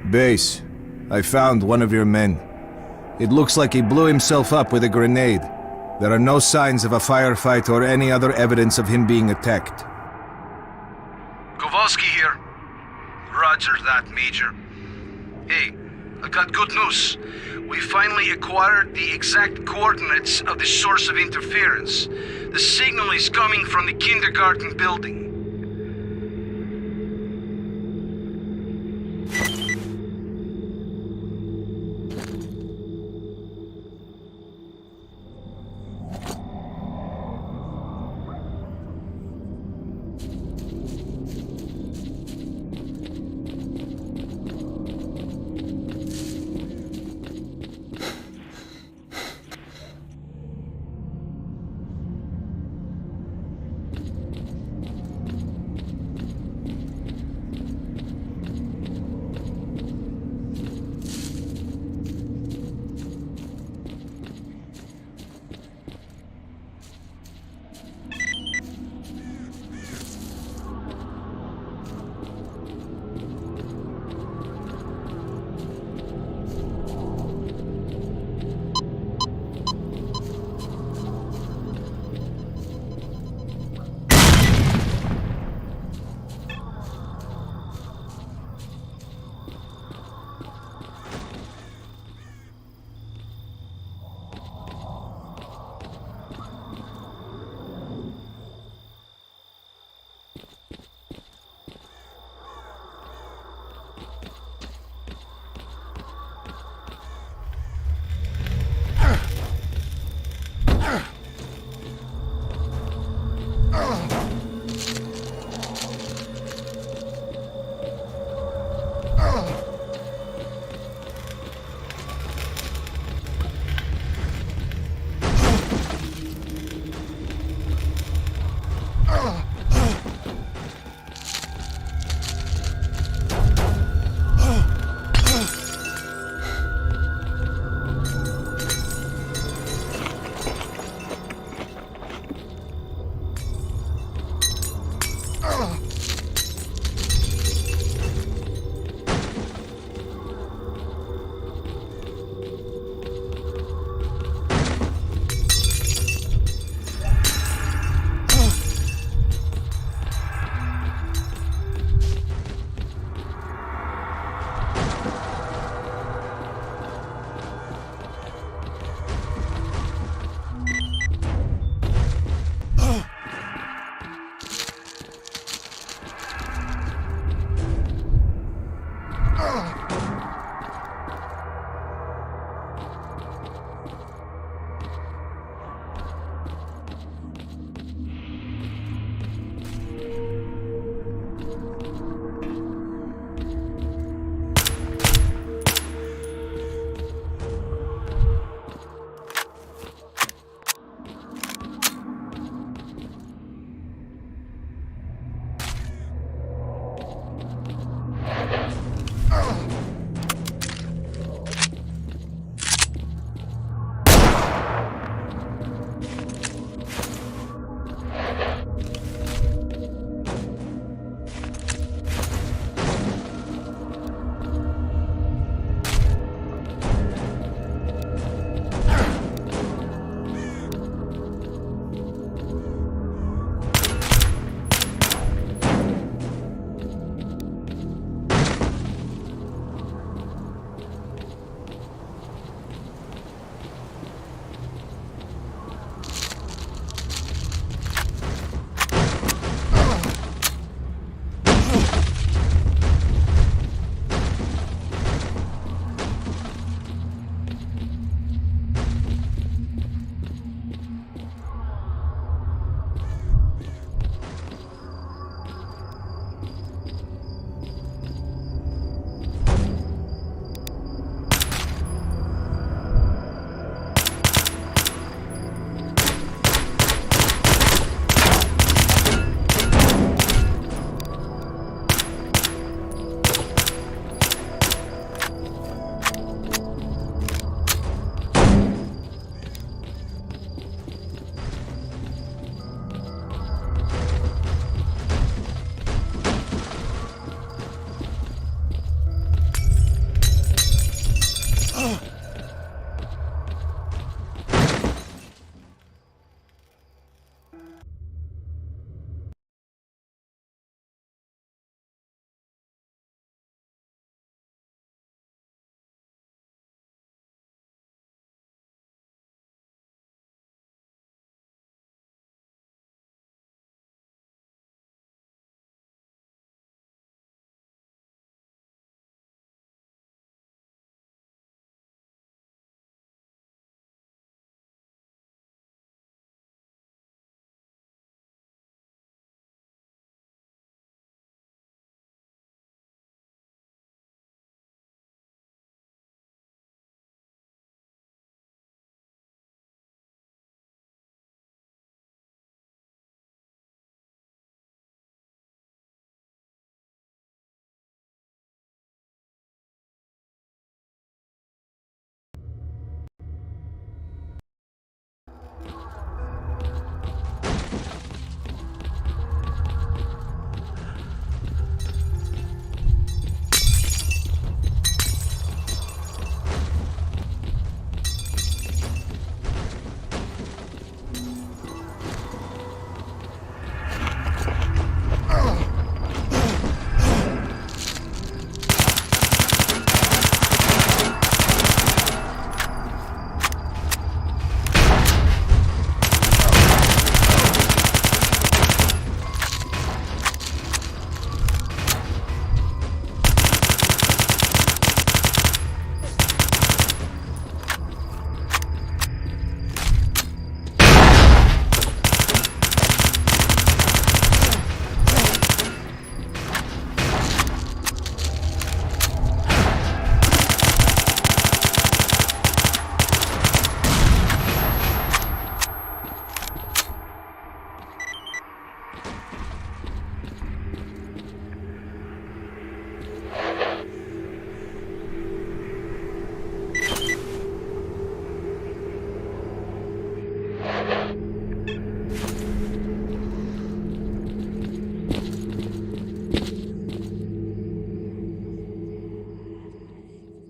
Base, I found one of your men. It looks like he blew himself up with a grenade. There are no signs of a firefight or any other evidence of him being attacked. Kowalski here. Roger that, Major. Hey, I got good news. We finally acquired the exact coordinates of the source of interference. The signal is coming from the kindergarten building.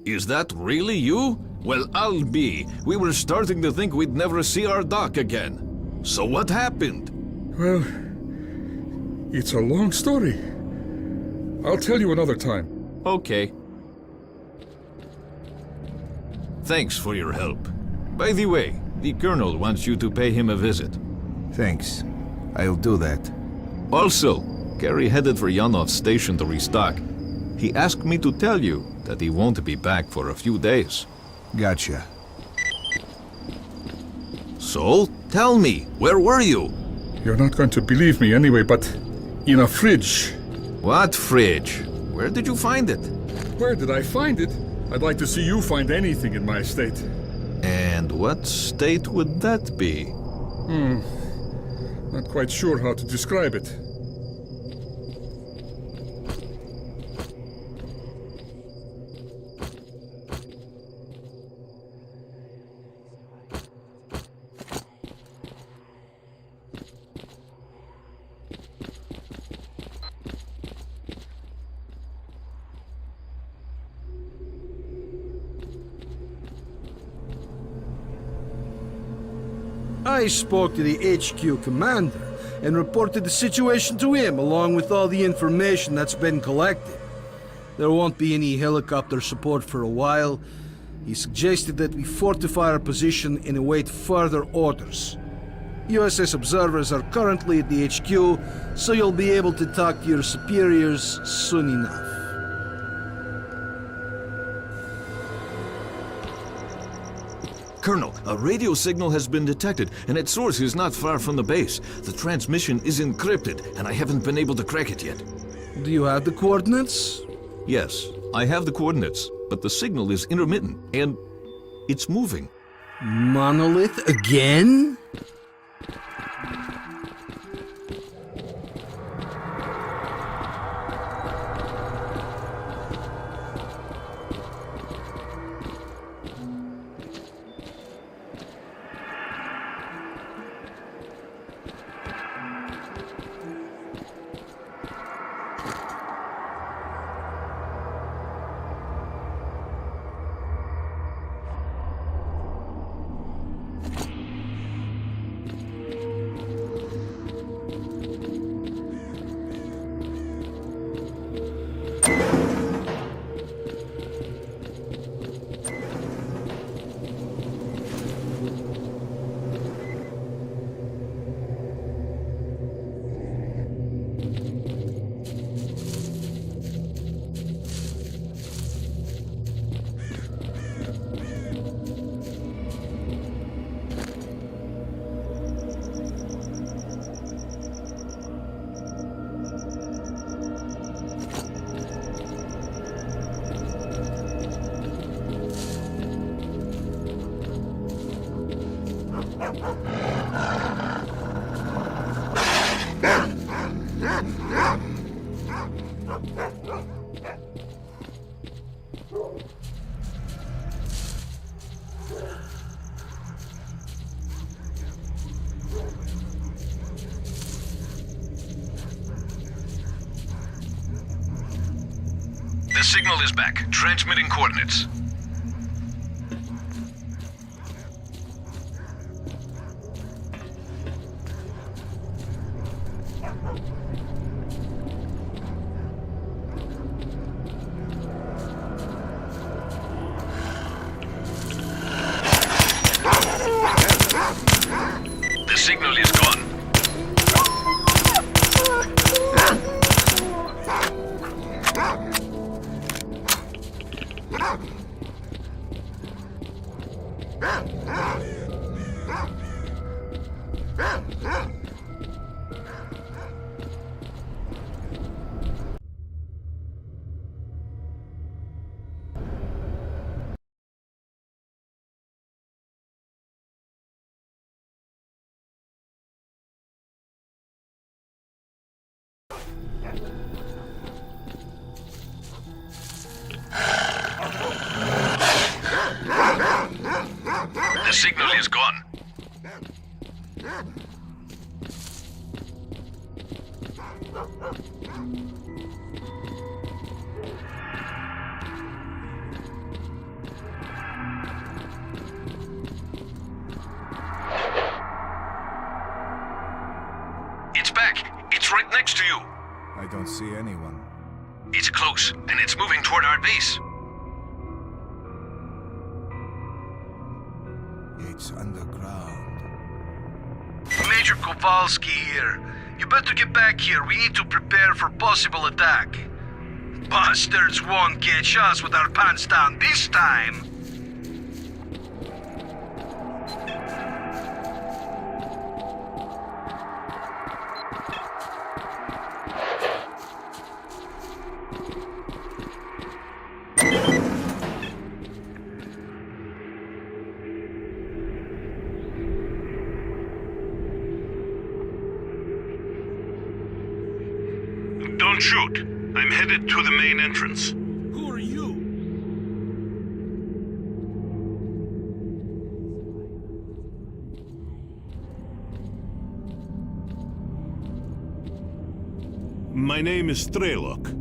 Is that really you? Well, I'll be. We were starting to think we'd never see our doc again. So what happened? Well, it's a long story. I'll tell you another time. Okay. Thanks for your help. By the way, the Colonel wants you to pay him a visit. Thanks. I'll do that. Also, Kerry headed for Yanov's station to restock. He asked me to tell you that he won't be back for a few days. Gotcha. So, tell me, where were you? You're not going to believe me anyway, but in a fridge. What fridge? Where did you find it? Where did I find it? I'd like to see you find anything in my estate. And what state would that be? Not quite sure how to describe it. I spoke to the HQ commander and reported the situation to him along with all the information that's been collected. There won't be any helicopter support for a while. He suggested that we fortify our position and await further orders. USS observers are currently at the HQ, so you'll be able to talk to your superiors soon enough. Colonel, a radio signal has been detected, and its source is not far from the base. The transmission is encrypted, and I haven't been able to crack it yet. Do you have the coordinates? Yes, I have the coordinates, but the signal is intermittent, and it's moving. Monolith again? The signal is back. Transmitting coordinates. The signal is gone. The signal is gone. don't see anyone. It's close, and it's moving toward our base. It's underground. Major Kowalski here. You better get back here. We need to prepare for possible attack. Bastards won't catch us with our pants down this time. Don't shoot. I'm headed to the main entrance. Who are you? My name is Strelok.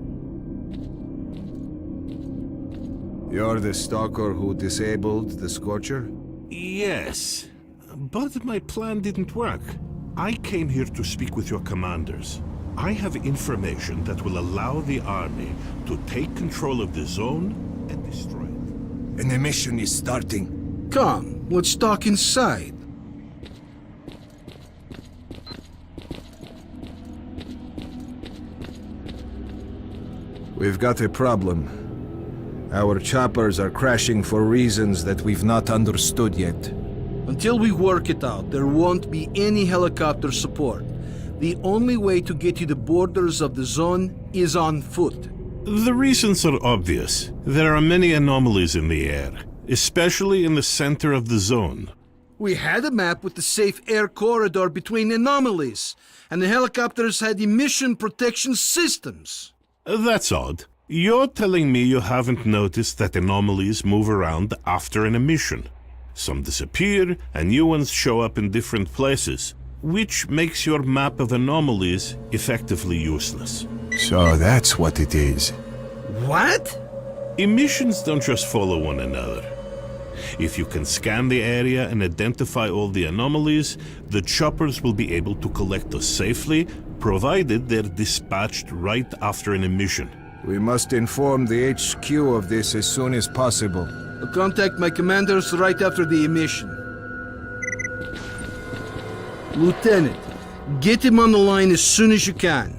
You're the stalker who disabled the Scorcher? Yes, but my plan didn't work. I came here to speak with your commanders. I have information that will allow the army to take control of the zone and destroy it. And the mission is starting. Come, let's talk inside. We've got a problem. Our choppers are crashing for reasons that we've not understood yet. Until we work it out, there won't be any helicopter support. The only way to get to the borders of the zone is on foot. The reasons are obvious. There are many anomalies in the air, especially in the center of the zone. We had a map with the safe air corridor between anomalies, and the helicopters had emission protection systems. That's odd. You're telling me you haven't noticed that anomalies move around after an emission. Some disappear, and new ones show up in different places, which makes your map of anomalies effectively useless. So that's what it is. What? Emissions don't just follow one another. If you can scan the area and identify all the anomalies, the choppers will be able to collect us safely, provided they're dispatched right after an emission. We must inform the HQ of this as soon as possible. I'll contact my commanders right after the emission. Lieutenant, get him on the line as soon as you can.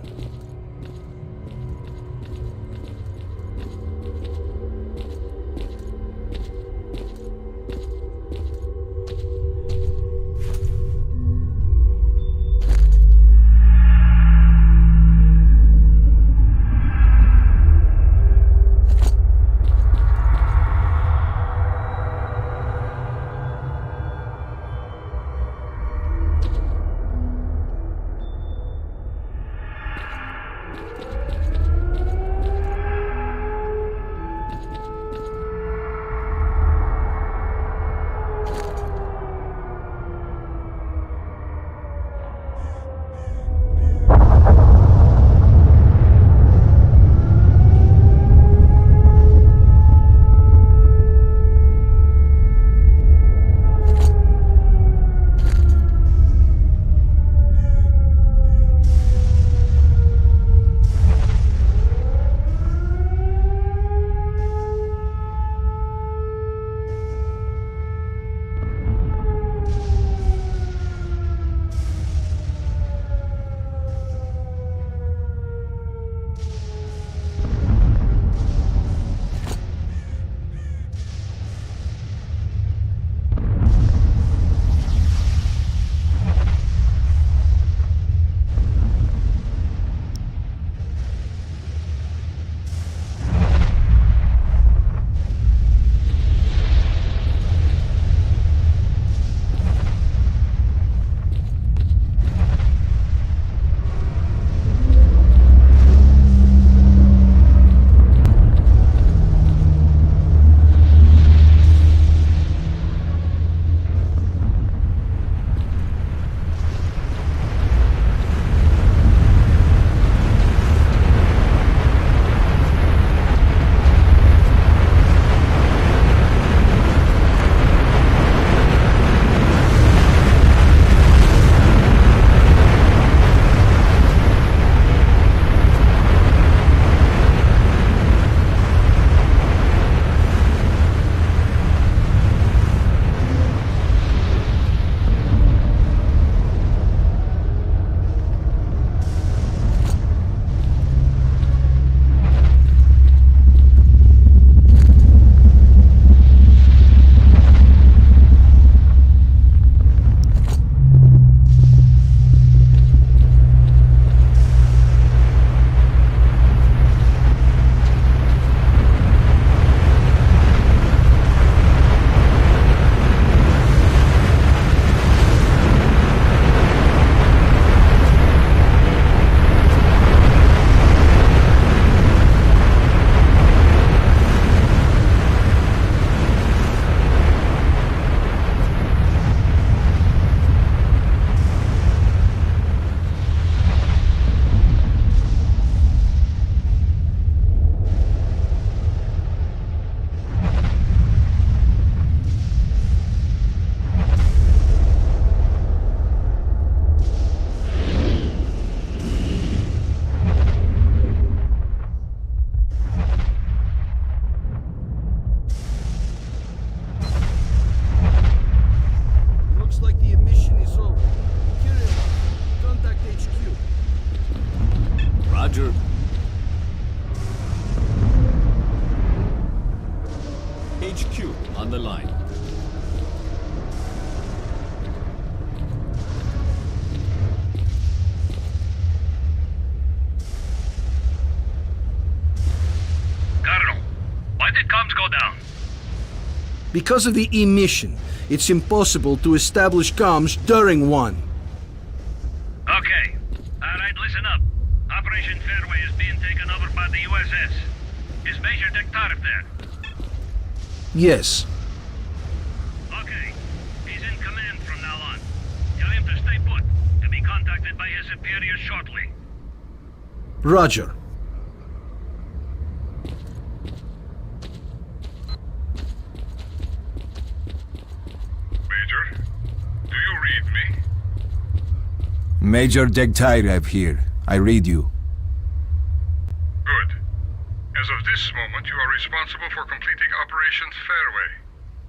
Roger. HQ on the line. Colonel, why did comms go down? Because of the emission, it's impossible to establish comms during one. Okay. Alright, listen up. Operation Fairway is being taken over by the USS. Is Major Dektarov there? Yes. Okay. He's in command from now on. Tell him to stay put, to be contacted by his superiors shortly. Roger. Major, do you read me? Major Degtyarev here. I read you. Good. As of this moment, you are responsible for completing Operation Fairway.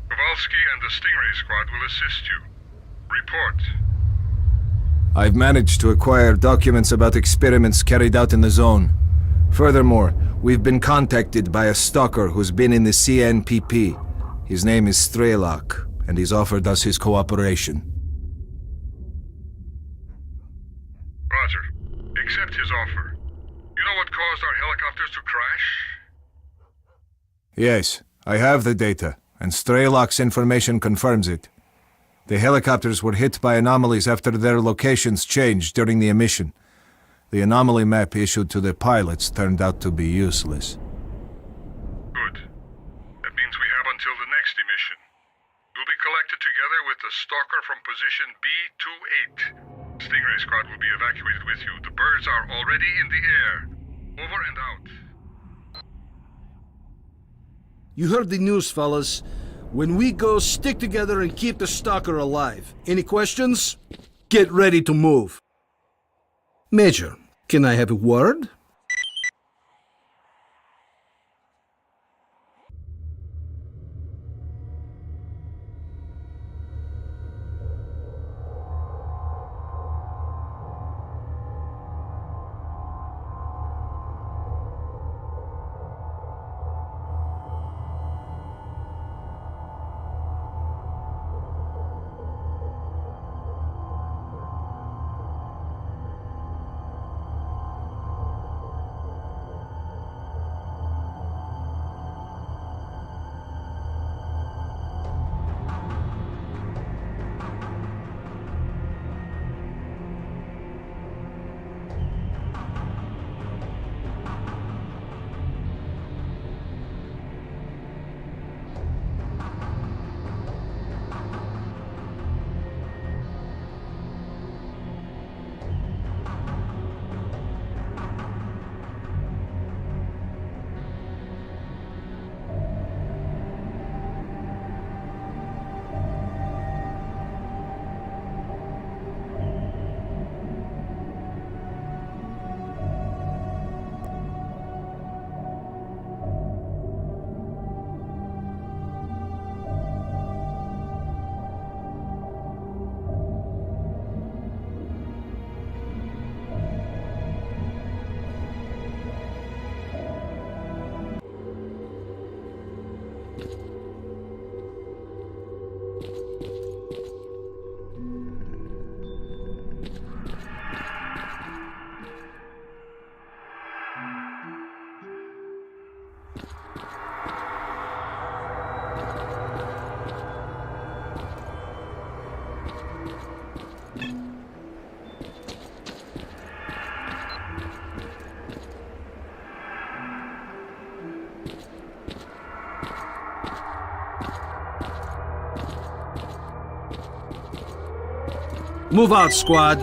Kowalski and the Stingray Squad will assist you. Report. I've managed to acquire documents about experiments carried out in the zone. Furthermore, we've been contacted by a stalker who's been in the CNPP. His name is Strelok, and he's offered us his cooperation. Roger. Accept his offer. You know what caused our helicopters to crash? Yes, I have the data, and Strelok's information confirms it. The helicopters were hit by anomalies after their locations changed during the emission. The anomaly map issued to the pilots turned out to be useless. Good. That means we have until the next emission. You'll be collected together with the stalker from position B28. Stingray Squad will be evacuated with you. The birds are already in the air. Over and out. You heard the news, fellas. When we go, stick together and keep the stalker alive. Any questions? Get ready to move. Major, can I have a word? Move out, squad.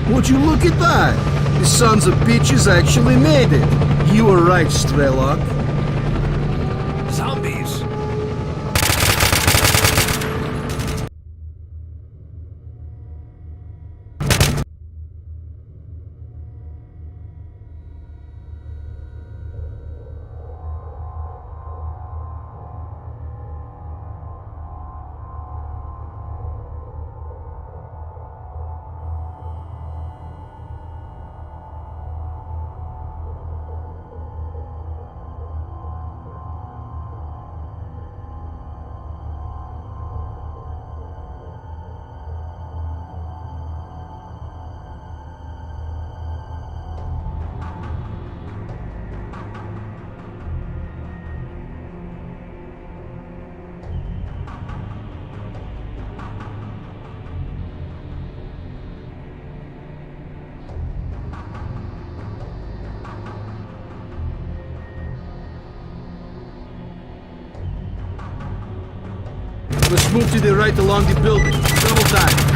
Would you look at that? The sons of bitches actually made it. You were right, Strelok. Zombies! Let's move to the right along the building. Double time.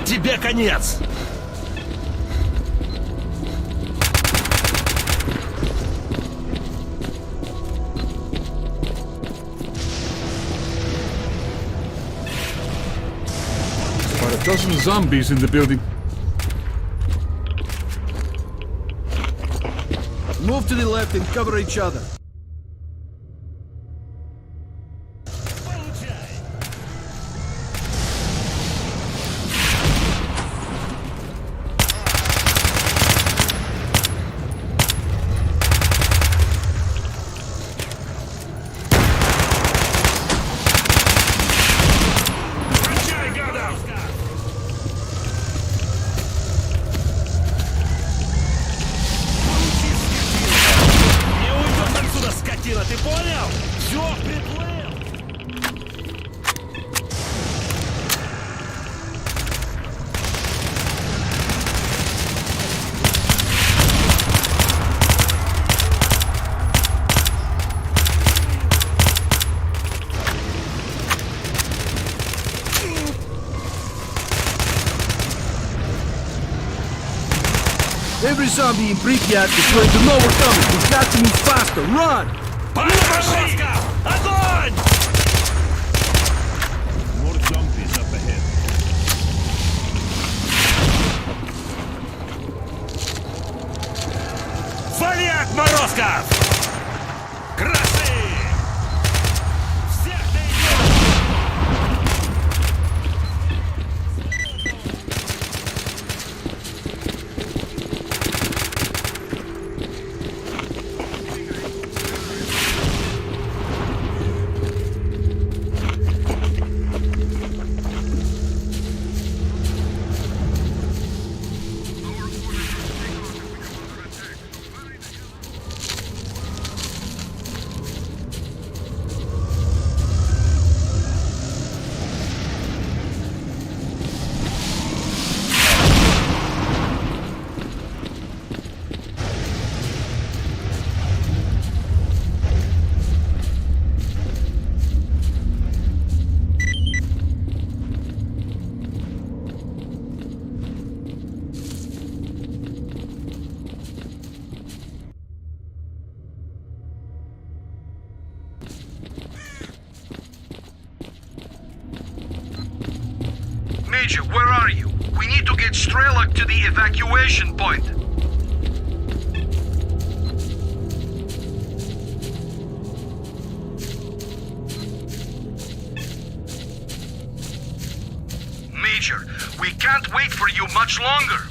Тебе конец! About a dozen zombies in the building. Move to the left and cover each other. Ты понял? Все, приплыл! Every zombie in Pripyat is going to know we're coming. We've got to move faster. Run! Огонь! More zombies up ahead. Вали, отморозков! Красы! Всех найдем! Major, where are you? We need to get Strelok to the evacuation point. Major, we can't wait for you much longer.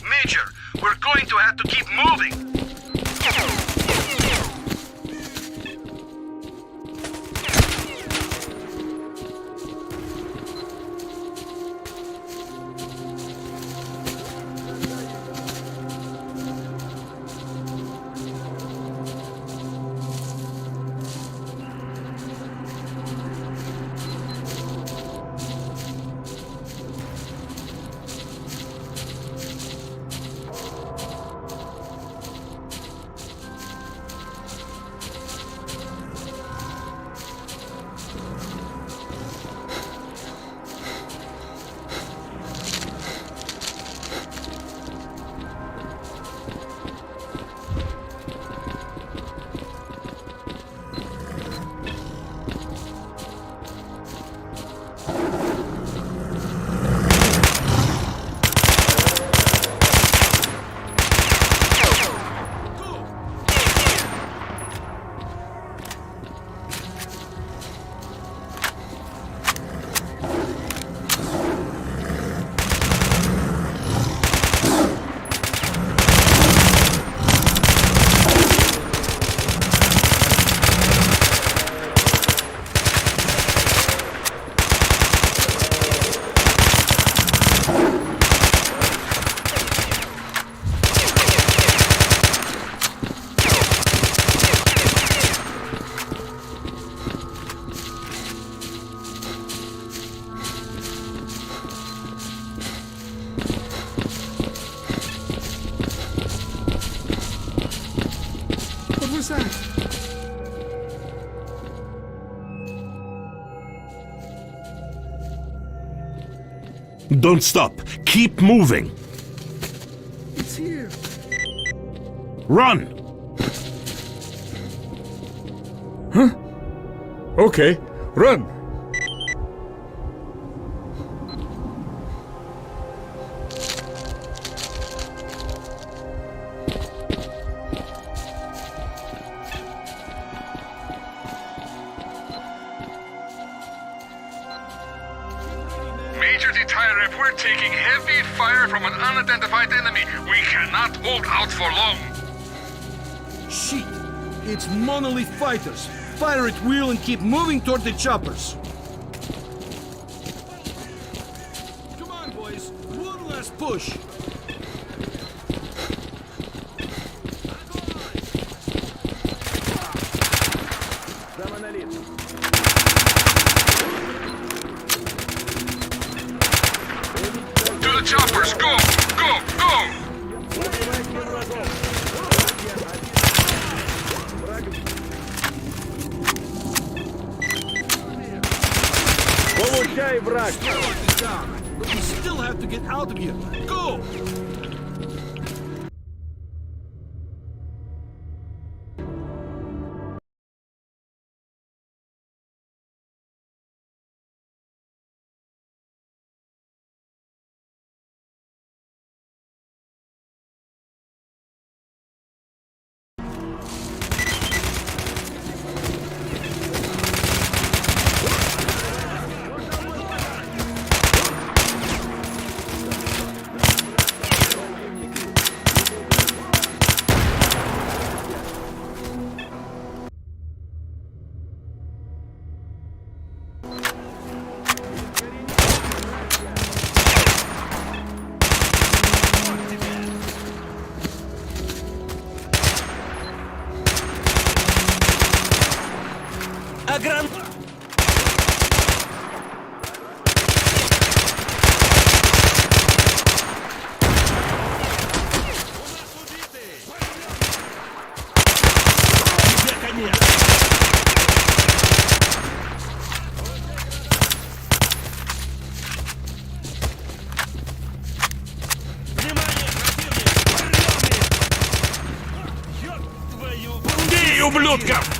Major, we're going to have to keep moving. Don't stop. Keep moving. It's here. Run! Okay, run! Major Detairev, we're taking heavy fire from an unidentified enemy. We cannot hold out for long. Shit! It's monolith fighters. Fire at will and keep moving toward the choppers. Come on, boys. One last push. To the choppers, go! Go! Go! Down. But we still have to get out of here. Go! Бей, ублюдков!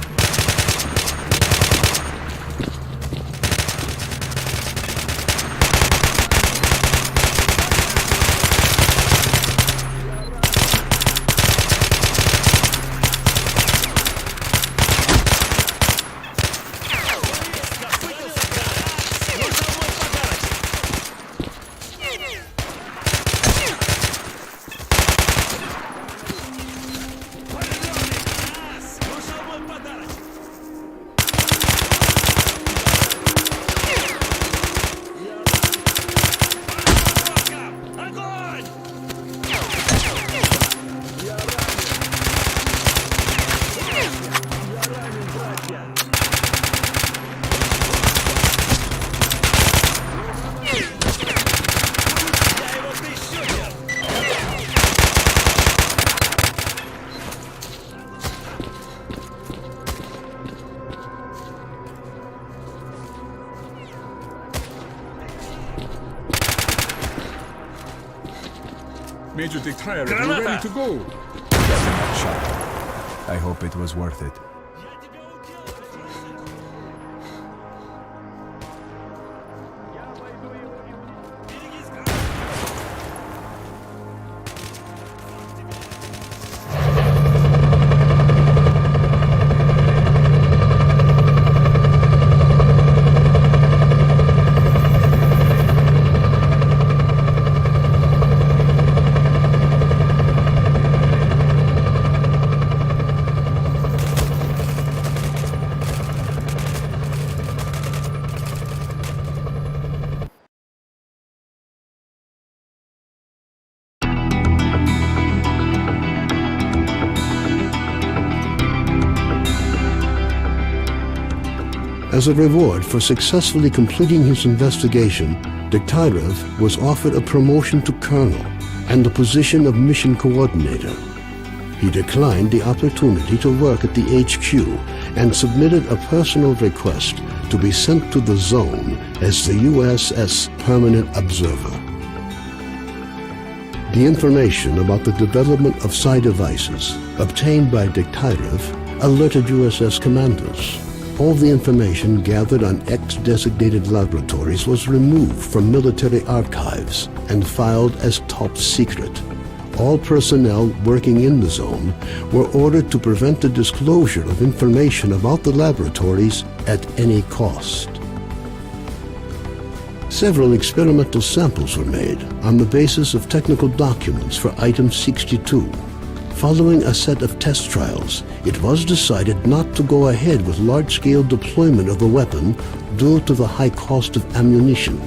Major Detairev, we're ready to go. I hope it was worth it. As a reward for successfully completing his investigation, Dektyrev was offered a promotion to colonel and the position of mission coordinator. He declined the opportunity to work at the HQ and submitted a personal request to be sent to the zone as the USS Permanent Observer. The information about the development of psi devices obtained by Degtyarev alerted USS commanders. All the information gathered on X-designated laboratories was removed from military archives and filed as top secret. All personnel working in the zone were ordered to prevent the disclosure of information about the laboratories at any cost. Several experimental samples were made on the basis of technical documents for Item 62. Following a set of test trials, it was decided not to go ahead with large-scale deployment of the weapon due to the high cost of ammunition.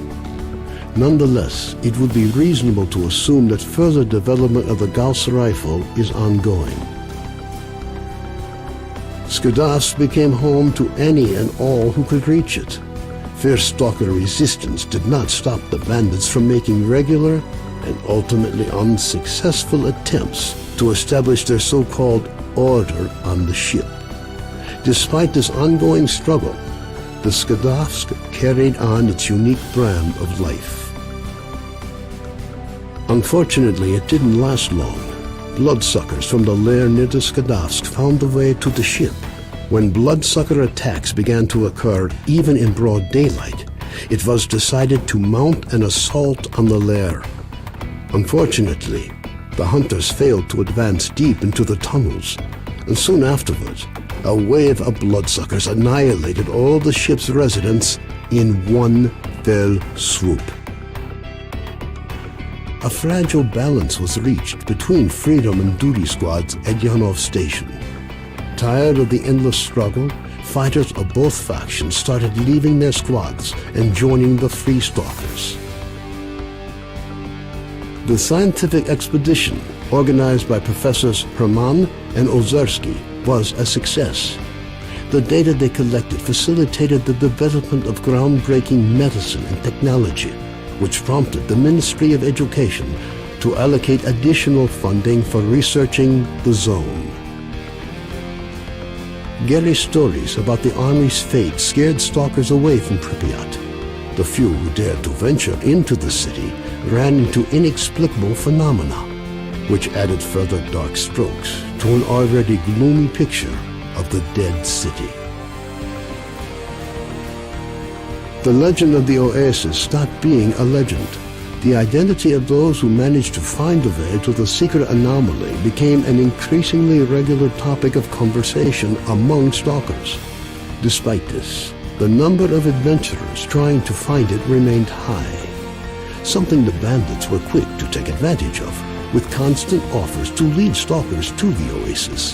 Nonetheless, it would be reasonable to assume that further development of the Gauss rifle is ongoing. Skadovsk became home to any and all who could reach it. Fierce stalker resistance did not stop the bandits from making regular and ultimately unsuccessful attempts to establish their so-called order on the ship. Despite this ongoing struggle, the Skadovsk carried on its unique brand of life. Unfortunately, it didn't last long. Bloodsuckers from the lair near the Skadovsk found a way to the ship. When bloodsucker attacks began to occur even in broad daylight, it was decided to mount an assault on the lair. Unfortunately, the hunters failed to advance deep into the tunnels, and soon afterwards, a wave of bloodsuckers annihilated all the ship's residents in one fell swoop. A fragile balance was reached between freedom and duty squads at Yanov Station. Tired of the endless struggle, fighters of both factions started leaving their squads and joining the Free Stalkers. The scientific expedition, organized by Professors Herman and Ozersky, was a success. The data they collected facilitated the development of groundbreaking medicine and technology, which prompted the Ministry of Education to allocate additional funding for researching the zone. Gary's stories about the Army's fate scared stalkers away from Pripyat. The few who dared to venture into the city ran into inexplicable phenomena, which added further dark strokes to an already gloomy picture of the dead city. The legend of the Oasis stopped being a legend. The identity of those who managed to find the way to the secret anomaly became an increasingly regular topic of conversation among stalkers. Despite this, the number of adventurers trying to find it remained high, something the bandits were quick to take advantage of, with constant offers to lead stalkers to the Oasis,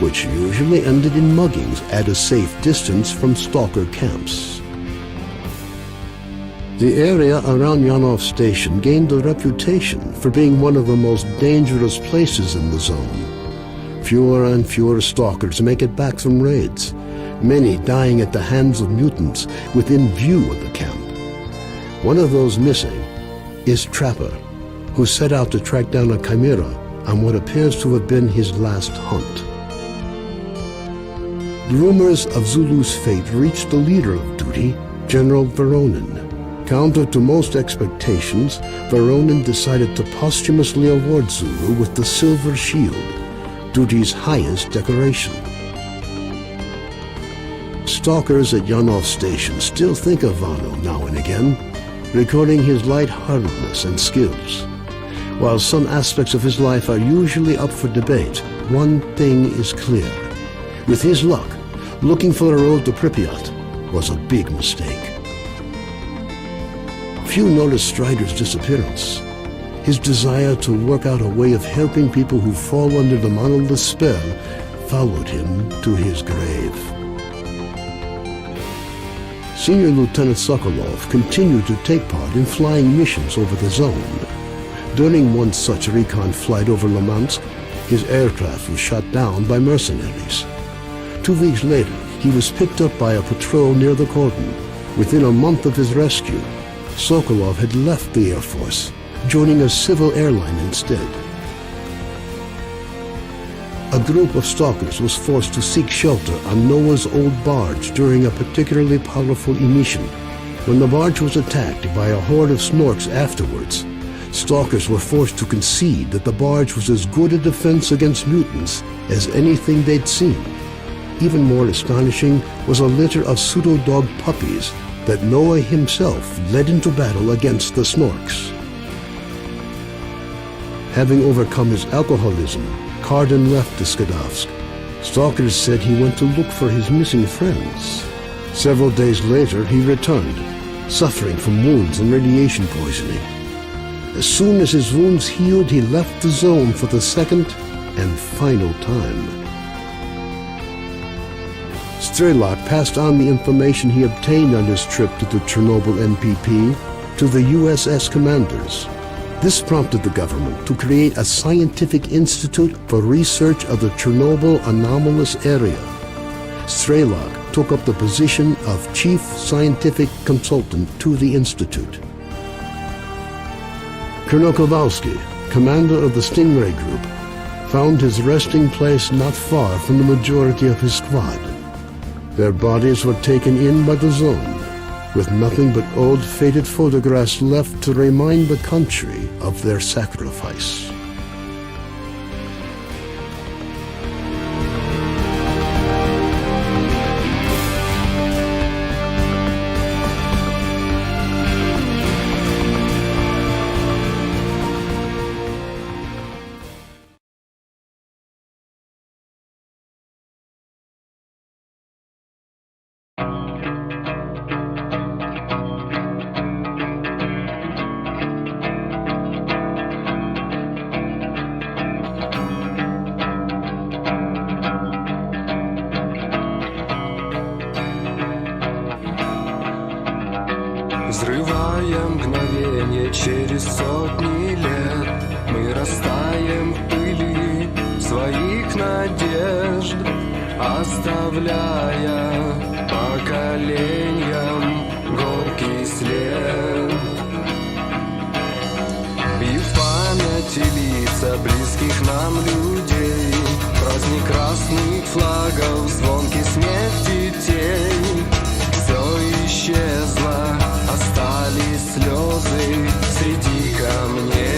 which usually ended in muggings at a safe distance from stalker camps. The area around Yanov Station gained a reputation for being one of the most dangerous places in the zone. Fewer and fewer stalkers make it back from raids, many dying at the hands of mutants within view of the camp. One of those missing is Trapper, who set out to track down a chimera on what appears to have been his last hunt. Rumors of Zulu's fate reached the leader of duty, General Voronin. Counter to most expectations, Voronin decided to posthumously award Zulu with the Silver Shield, duty's highest decoration. Stalkers at Yanov Station still think of Vano now and again, recording his lightheartedness and skills. While some aspects of his life are usually up for debate, one thing is clear. With his luck, looking for a road to Pripyat was a big mistake. Few noticed Strider's disappearance. His desire to work out a way of helping people who fall under the monolith spell followed him to his grave. Senior Lieutenant Sokolov continued to take part in flying missions over the zone. During one such recon flight over Limansk, his aircraft was shot down by mercenaries. 2 weeks later, he was picked up by a patrol near the cordon. Within a month of his rescue, Sokolov had left the Air Force, joining a civil airline instead. a group of stalkers was forced to seek shelter on Noah's old barge during a particularly powerful emission. When the barge was attacked by a horde of snorks afterwards, stalkers were forced to concede that the barge was as good a defense against mutants as anything they'd seen. Even more astonishing was a litter of pseudo-dog puppies that Noah himself led into battle against the snorks. Having overcome his alcoholism, Cardin left the Skadovsk. Stalkers said he went to look for his missing friends. Several days later, he returned, suffering from wounds and radiation poisoning. As soon as his wounds healed, he left the zone for the second and final time. Strelok passed on the information he obtained on his trip to the Chernobyl NPP to the USS commanders. This prompted the government to create a scientific institute for research of the Chernobyl anomalous area. Strelok took up the position of chief scientific consultant to the institute. Colonel Kowalski, commander of the Stingray Group, found his resting place not far from the majority of his squad. Their bodies were taken in by the zone, with nothing but old faded photographs left to remind the country of their sacrifice. Взрывая мгновенье через сотни лет, мы растаем в пыли своих надежд, оставляя поколениям горький след. И в памяти лица близких нам людей, праздник красных флагов, звонкий смех детей. Все исчезло, остались слезы среди камней.